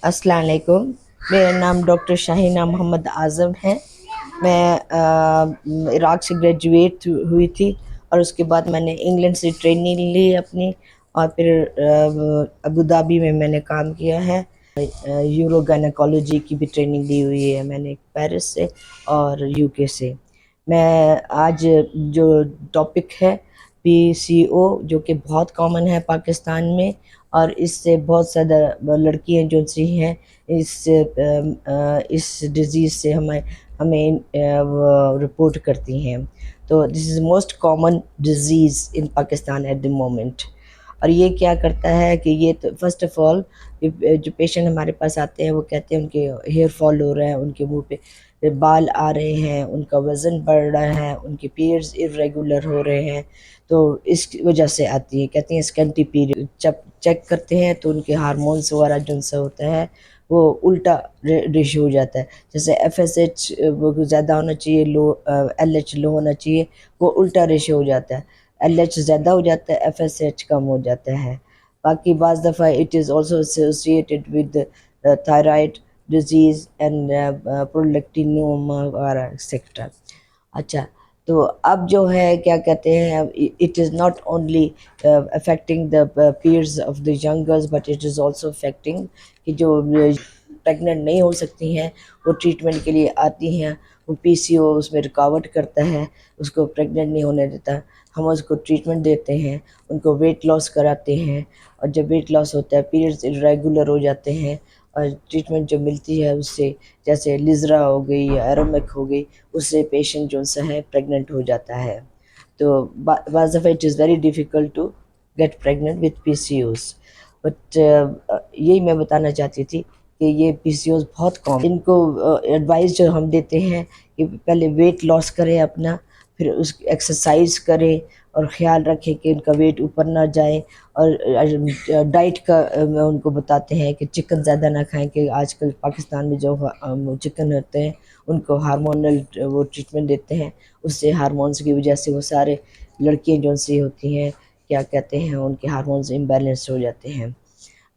अस्सलाम वालेकुम। मेरा नाम डॉक्टर शाहीना मोहम्मद आज़म है। मैं इराक़ से ग्रेजुएट हुई थी और उसके बाद मैंने इंग्लैंड से ट्रेनिंग ली अपनी, और फिर अबू धाबी में मैंने काम किया है। यूरो गायनेकोलॉजी की भी ट्रेनिंग ली हुई है मैंने पेरिस से और यूके से। मैं आज जो टॉपिक है पीसीओ, जो कि बहुत कॉमन है पाकिस्तान में, और इससे बहुत ज़्यादा लड़कियां जो सी हैं इस डिज़ीज़ से हमें हमें रिपोर्ट करती हैं। तो this is most common disease in Pakistan at the moment. और ये क्या करता है कि ये तो फर्स्ट ऑफ ऑल जो पेशेंट हमारे पास आते हैं वो कहते हैं उनके हेयर फॉल हो रहा है, उनके मुंह पे बाल आ रहे हैं, उनका वज़न बढ़ रहा है, उनके पीरियड्स इर्रेगुलर हो रहे हैं। तो इस वजह से आती है, कहती हैं स्कैंटी पीरियड। जब चेक करते हैं तो उनके हार्मोन्स वगैरह जो सा होता है वो उल्टा रेशियो हो जाता है। जैसे एफएसएच वो ज़्यादा होना चाहिए, लो एलएच लो होना चाहिए, वो उल्टा रेशियो हो जाता है। एलएच ज़्यादा हो जाता है, एफएसएच कम हो जाता है। बाकी बाज़ दफ़ा it is also associated with thyroid disease and prolactinoma वगैरह एक्सेट्रा। अच्छा, तो अब जो है क्या कहते हैं, it is not only affecting the peers of the young girls but it is also affecting कि जो प्रेग्नेंट नहीं हो सकती हैं वो ट्रीटमेंट के लिए आती हैं। वो पीसीओ उसमें रुकावट करता है, उसको प्रेग्नेंट नहीं होने देता। हम उसको ट्रीटमेंट देते हैं, उनको वेट लॉस कराते हैं, और जब वेट लॉस होता है पीरियड्स इरेगुलर हो जाते हैं, और ट्रीटमेंट जो मिलती है उससे, जैसे लिज़रा हो गई या एरोमिक हो गई, उससे पेशेंट जो सा है प्रेग्नेंट हो जाता है। तो बाज़ दफ़ा it is very difficult to get pregnant with PCOS. But यही मैं बताना चाहती थी कि ये पीसीओज़ बहुत कॉमन। इनको एडवाइस जो हम देते हैं कि पहले वेट लॉस करें अपना, फिर उस एक्सरसाइज करें, और ख़्याल रखें कि उनका वेट ऊपर ना जाए। और डाइट का उनको बताते हैं कि चिकन ज़्यादा ना खाएं, कि आजकल पाकिस्तान में जो चिकन होते हैं उनको हार्मोनल वो ट्रीटमेंट देते हैं, उससे हार्मोन्स की वजह से वो सारे लड़कियां जो सी होती हैं, क्या कहते हैं, उनके हार्मोन्स इम्बैलेंस हो जाते हैं।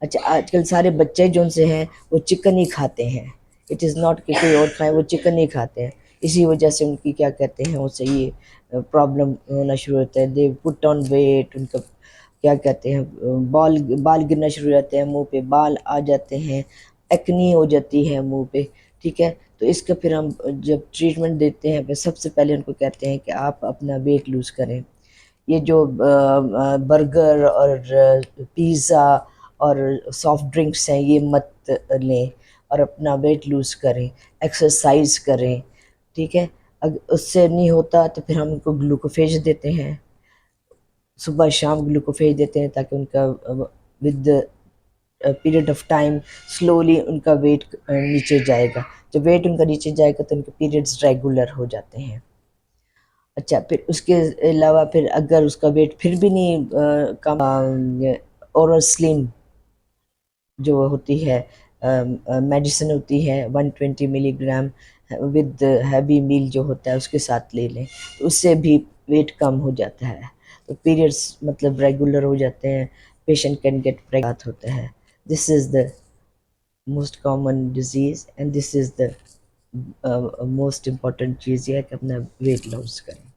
अच्छा, आजकल सारे बच्चे जो से हैं वो चिकन ही खाते हैं। इट इज़ नॉट कि कोई और खाए, वो चिकन ही खाते हैं। इसी वजह से उनकी क्या कहते हैं उससे ये प्रॉब्लम होना शुरू होता है। दे पुट ऑन वेट, उनका क्या कहते हैं बाल बाल गिरना शुरू हो जाते हैं, मुंह पे बाल आ जाते हैं, एक्नी हो जाती है मुंह पे। ठीक है, तो इसका फिर हम जब ट्रीटमेंट देते हैं फिर सबसे पहले उनको कहते हैं कि आप अपना वेट लूज़ करें। ये जो बर्गर और पिज़्ज़ा और सॉफ्ट ड्रिंक्स हैं ये मत लें, और अपना वेट लूज़ करें, एक्सरसाइज करें। ठीक है, अगर उससे नहीं होता तो फिर हम उनको ग्लूकोफेज देते हैं, सुबह शाम ग्लूकोफेज देते हैं, ताकि उनका with period of time slowly उनका वेट नीचे जाएगा। जब वेट उनका नीचे जाएगा तो उनके पीरियड्स रेगुलर हो जाते हैं। अच्छा, फिर उसके अलावा फिर अगर उसका वेट फिर भी नहीं कम, ओरल स्लिम जो होती है मेडिसिन होती है 120 मिलीग्राम विद हैवी मील जो होता है उसके साथ ले लें, तो उससे भी वेट कम हो जाता है। तो पीरियड्स मतलब रेगुलर हो जाते हैं, पेशेंट कैन गेट प्रेग्नेंट होता है। This is the most common disease and this is the most important चीज़ ये है कि अपना वेट लॉस करें।